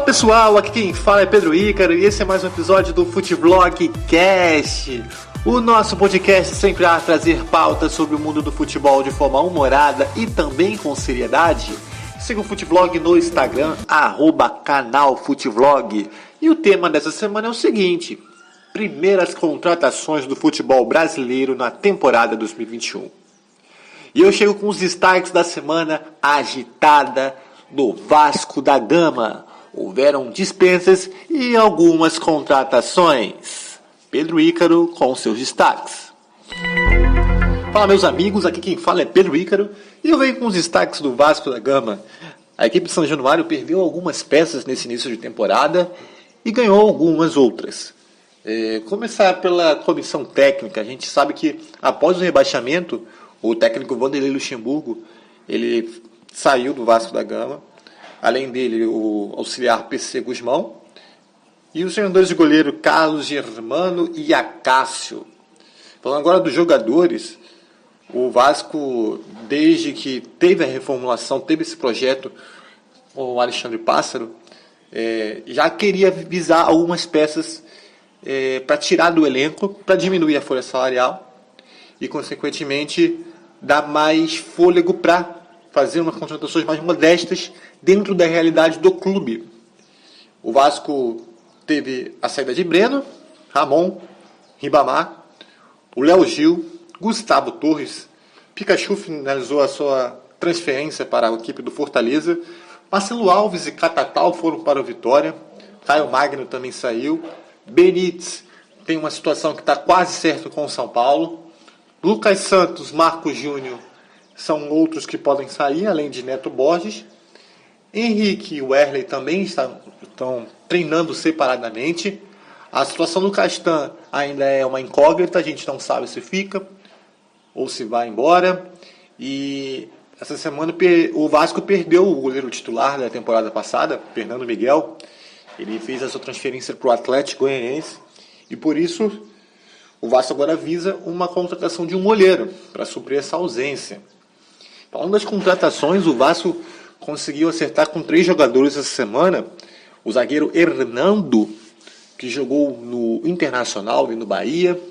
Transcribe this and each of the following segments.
Pessoal, aqui quem fala é Pedro Ícaro e esse é mais um episódio do Futeblog Cast, o nosso podcast sempre a trazer pautas sobre o mundo do futebol de forma humorada e também com seriedade. Siga o Futeblog no Instagram, @canal Futeblog. E o tema dessa semana é o seguinte: primeiras contratações do futebol brasileiro na temporada 2021. E eu chego com os destaques da semana agitada do Vasco da Gama. Houveram dispensas e algumas contratações. Pedro Ícaro com seus destaques. Fala, meus amigos, aqui quem fala é Pedro Ícaro e eu venho com os destaques do Vasco da Gama. A equipe de São Januário perdeu algumas peças nesse início de temporada e ganhou algumas outras. Começar pela comissão técnica. A gente sabe que após o rebaixamento, o técnico Vanderlei Luxemburgo ele saiu do Vasco da Gama. Além dele, o auxiliar PC Guzmão e os treinadores de goleiro Carlos Germano e Acácio. Falando agora dos jogadores, o Vasco, desde que teve a reformulação, teve esse projeto, o Alexandre Pássaro, já queria visar algumas peças para tirar do elenco, para diminuir a folha salarial e, consequentemente, dar mais fôlego para fazer umas contratações mais modestas dentro da realidade do clube. O Vasco teve a saída de Breno, Ramon, Ribamar, o Léo Gil, Gustavo Torres, Pikachu finalizou a sua transferência para a equipe do Fortaleza, Marcelo Alves e Catatal foram para o Vitória, Caio Magno também saiu, Benítez tem uma situação que está quase certa com o São Paulo, Lucas Santos, Marcos Júnior são outros que podem sair, além de Neto Borges. Henrique e Werley também estão treinando separadamente. A situação do Castan ainda é uma incógnita, a gente não sabe se fica ou se vai embora. E essa semana o Vasco perdeu o goleiro titular da temporada passada, Fernando Miguel. Ele fez a sua transferência para o Atlético Goianiense e por isso o Vasco agora visa uma contratação de um goleiro para suprir essa ausência. Falando das contratações, o Vasco conseguiu acertar com 3 jogadores essa semana. O zagueiro Hernando, que jogou no Internacional e no Bahia.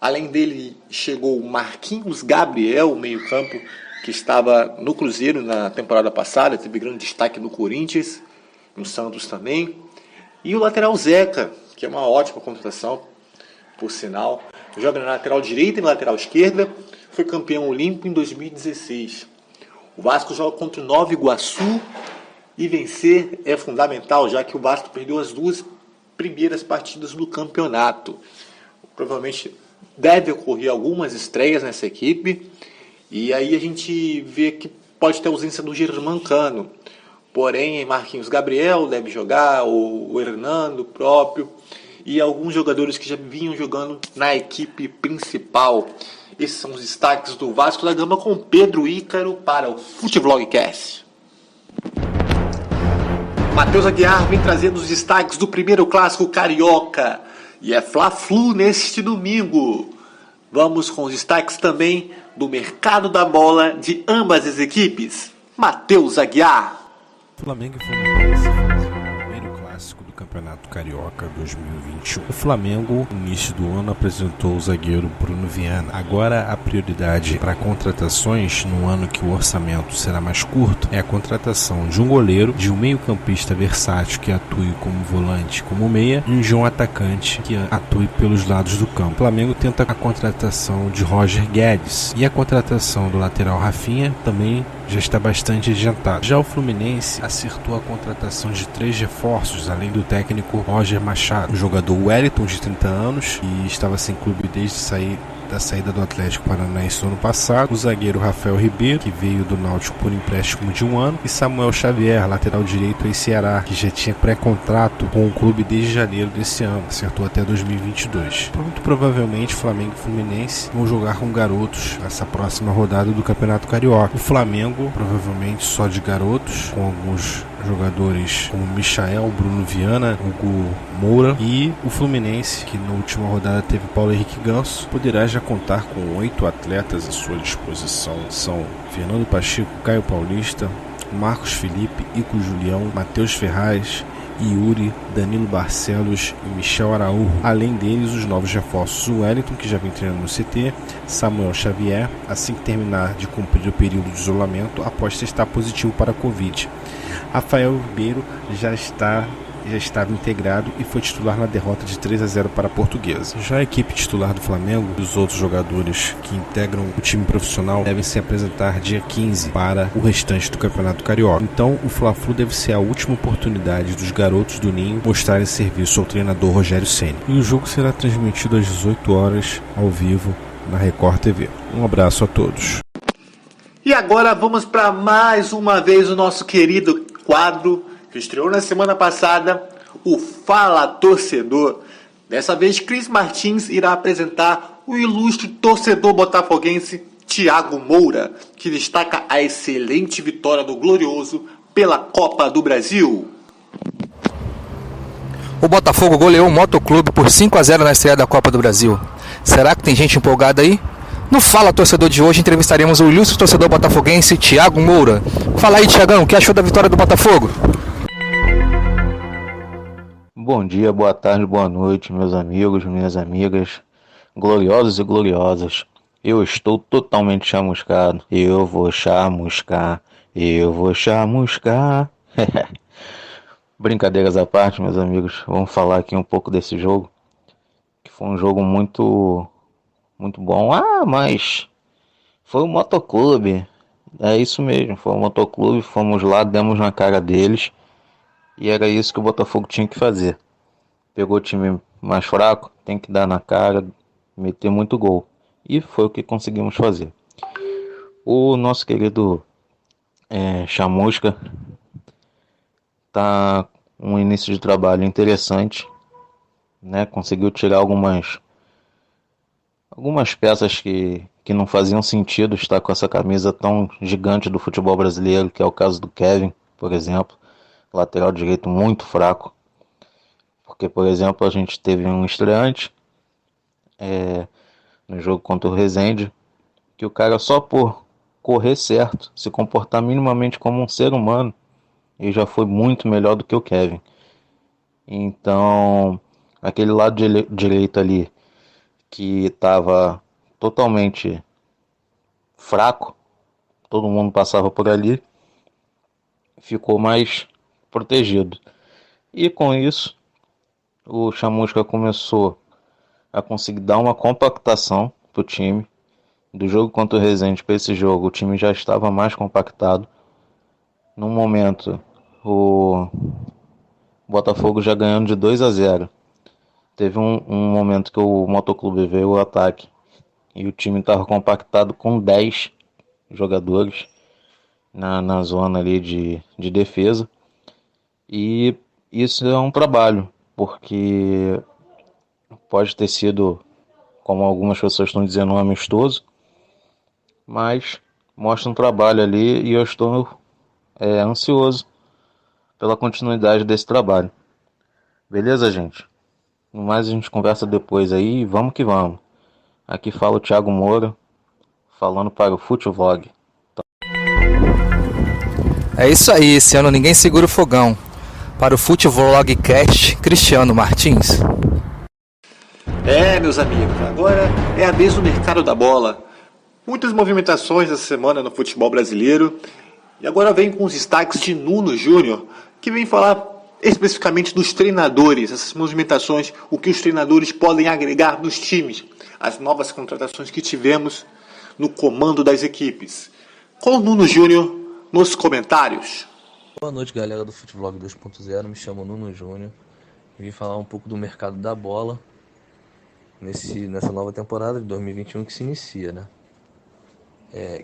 Além dele, chegou o Marquinhos Gabriel, meio-campo, que estava no Cruzeiro na temporada passada, teve grande destaque no Corinthians, no Santos também. E o lateral Zeca, que é uma ótima contratação, por sinal. Joga na lateral direita e na lateral esquerda. Foi campeão olímpico em 2016. O Vasco joga contra o Nova Iguaçu e vencer é fundamental, já que o Vasco perdeu as 2 primeiras partidas do campeonato. Provavelmente deve ocorrer algumas estreias nessa equipe e aí a gente vê que pode ter ausência do Germancano. Porém, Marquinhos Gabriel deve jogar, o Hernando próprio e alguns jogadores que já vinham jogando na equipe principal. Esses são os destaques do Vasco da Gama com Pedro Ícaro para o Futeblogcast. Matheus Aguiar vem trazendo os destaques do primeiro clássico carioca. E é Fla-Flu neste domingo. Vamos com os destaques também do mercado da bola de ambas as equipes. Matheus Aguiar. Flamengo e Fluminense fazem o primeiro clássico do Campeonato Carioca 2021. O Flamengo, no início do ano, apresentou o zagueiro Bruno Viana. Agora, a prioridade para contratações, no ano que o orçamento será mais curto, é a contratação de um goleiro, de um meio-campista versátil que atue como volante, como meia, e de um atacante que atue pelos lados do campo. O Flamengo tenta a contratação de Roger Guedes e a contratação do lateral Rafinha também já está bastante adiantado. Já o Fluminense acertou a contratação de 3 reforços, além do técnico Roger Machado. O jogador Wellington, de 30 anos, e estava sem clube desde da saída do Atlético Paranaense no ano passado. O zagueiro Rafael Ribeiro, que veio do Náutico por empréstimo de 1 ano. E Samuel Xavier, lateral direito em Ceará, que já tinha pré-contrato com o clube desde janeiro desse ano. Acertou até 2022. Muito provavelmente Flamengo e Fluminense vão jogar com garotos nessa próxima rodada do Campeonato Carioca. O Flamengo, provavelmente só de garotos, com alguns jogadores como Michael, Bruno Viana, Hugo Moura, e o Fluminense, que na última rodada teve Paulo Henrique Ganso, poderá já contar com 8 atletas à sua disposição. São Fernando Pacheco, Caio Paulista, Marcos Felipe, Ico Julião, Matheus Ferraz, Yuri, Danilo Barcelos e Michel Araújo. Além deles, os novos reforços: o Wellington, que já vem treinando no CT, Samuel Xavier, assim que terminar de cumprir o período de isolamento após testar positivo para a Covid. Rafael Ribeiro já estava integrado e foi titular na derrota de 3-0 para a Portuguesa. Já a equipe titular do Flamengo e os outros jogadores que integram o time profissional devem se apresentar dia 15 para o restante do Campeonato Carioca. Então o Fla-Flu deve ser a última oportunidade dos garotos do Ninho mostrarem serviço ao treinador Rogério Ceni. E o jogo será transmitido às 18 horas ao vivo na Record TV. Um abraço a todos. E agora vamos para mais uma vez o nosso querido quadro que estreou na semana passada, o Fala Torcedor. Dessa vez, Cris Martins irá apresentar o ilustre torcedor botafoguense Thiago Moura, que destaca a excelente vitória do Glorioso pela Copa do Brasil. O Botafogo goleou o Motoclube por 5-0 na estreia da Copa do Brasil. Será que tem gente empolgada aí? No Fala Torcedor de hoje entrevistaremos o ilustre torcedor botafoguense Thiago Moura. Fala aí, Thiagão, o que achou da vitória do Botafogo? Bom dia, boa tarde, boa noite, meus amigos, minhas amigas, gloriosos e gloriosas. Eu estou totalmente chamuscado. Eu vou chamuscar. Brincadeiras à parte, meus amigos, vamos falar aqui um pouco desse jogo, que foi um jogo muito bom. Mas foi o Motoclube. É isso mesmo, foi o Motoclube, fomos lá, demos na cara deles. E era isso que o Botafogo tinha que fazer. Pegou o time mais fraco, tem que dar na cara, meter muito gol. E foi o que conseguimos fazer. O nosso querido Chamusca tá um início de trabalho interessante, né? Conseguiu tirar algumas peças que não faziam sentido estar com essa camisa tão gigante do futebol brasileiro, que é o caso do Kevin, por exemplo. Lateral direito muito fraco, porque, por exemplo, a gente teve um estreante no jogo contra o Resende, que o cara, só por correr certo, se comportar minimamente como um ser humano, ele já foi muito melhor do que o Kevin. Então, aquele lado direito ali, que estava totalmente fraco, todo mundo passava por ali, ficou mais protegido. E com isso, o Chamusca começou a conseguir dar uma compactação para o time. Do jogo contra o Resende para esse jogo, o time já estava mais compactado. No momento, o Botafogo já ganhando de 2-0. Teve um momento que o Motoclube veio ao ataque e o time estava compactado com 10 jogadores na zona ali de defesa. E isso é um trabalho, porque pode ter sido, como algumas pessoas estão dizendo, um amistoso, mas mostra um trabalho ali e eu estou ansioso pela continuidade desse trabalho. Beleza, gente? No mais, a gente conversa depois aí, vamos que vamos. Aqui fala o Thiago Moura, falando para o Futevlog. É isso aí, esse ano ninguém segura o fogão. Para o Futevlog Cast, Cristiano Martins. Meus amigos, agora é a vez do mercado da bola. Muitas movimentações essa semana no futebol brasileiro. E agora vem com os destaques de Nuno Júnior, que vem falar especificamente dos treinadores, essas movimentações, o que os treinadores podem agregar nos times, as novas contratações que tivemos no comando das equipes. Com o Nuno Júnior nos comentários. Boa noite, galera do Futevlog 2.0, me chamo Nuno Júnior e vim falar um pouco do mercado da bola nessa nova temporada de 2021 que se inicia, né?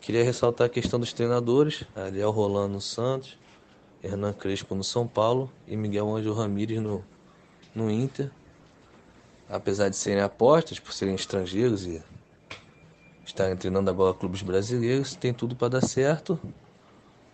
Queria ressaltar a questão dos treinadores: Ariel Rolando no Santos, Hernan Crespo no São Paulo e Miguel Ângelo Ramírez no Inter. Apesar de serem apostas, por serem estrangeiros e estarem treinando agora clubes brasileiros, tem tudo para dar certo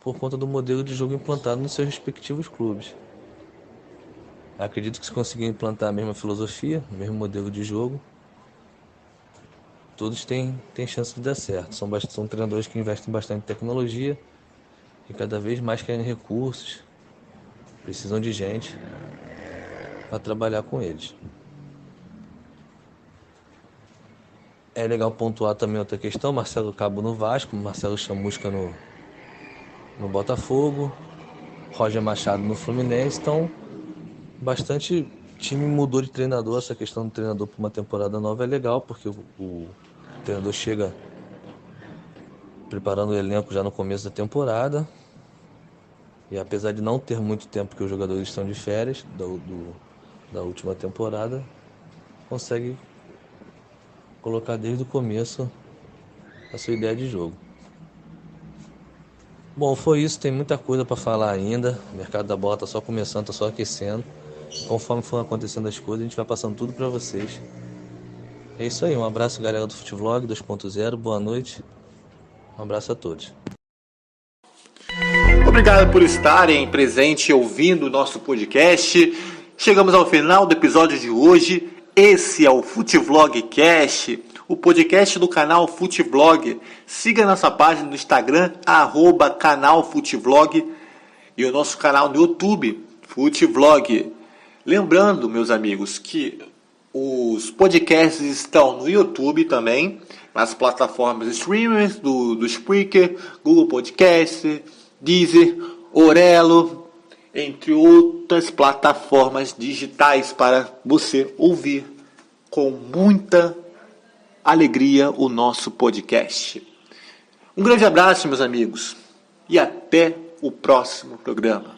por conta do modelo de jogo implantado nos seus respectivos clubes. Acredito que se conseguir implantar a mesma filosofia, o mesmo modelo de jogo, todos têm chance de dar certo. São treinadores que investem bastante em tecnologia e cada vez mais querem recursos, precisam de gente para trabalhar com eles. É legal pontuar também outra questão, Marcelo Cabo no Vasco, Marcelo Chamusca no Botafogo, Roger Machado no Fluminense, então bastante time mudou de treinador. Essa questão do treinador para uma temporada nova é legal, porque o treinador chega preparando o elenco já no começo da temporada, e apesar de não ter muito tempo que os jogadores estão de férias da última temporada, consegue colocar desde o começo a sua ideia de jogo. Bom, foi isso, tem muita coisa para falar ainda. O mercado da bola está só começando, está só aquecendo. Conforme for acontecendo as coisas, a gente vai passando tudo para vocês. É isso aí, um abraço galera do Futevlog 2.0, boa noite, um abraço a todos. Obrigado por estarem presentes e ouvindo o nosso podcast. Chegamos ao final do episódio de hoje. Esse é o Futevlog Cast, o podcast do canal Futevlog. Siga nossa página no Instagram, @canalfutevlog, e o nosso canal no YouTube, Futevlog. Lembrando, meus amigos, que os podcasts estão no YouTube também, nas plataformas streamers do Spreaker, Google Podcast, Deezer, Orelo, entre outras plataformas digitais para você ouvir com muita alegria o nosso podcast. Um grande abraço, meus amigos, e até o próximo programa.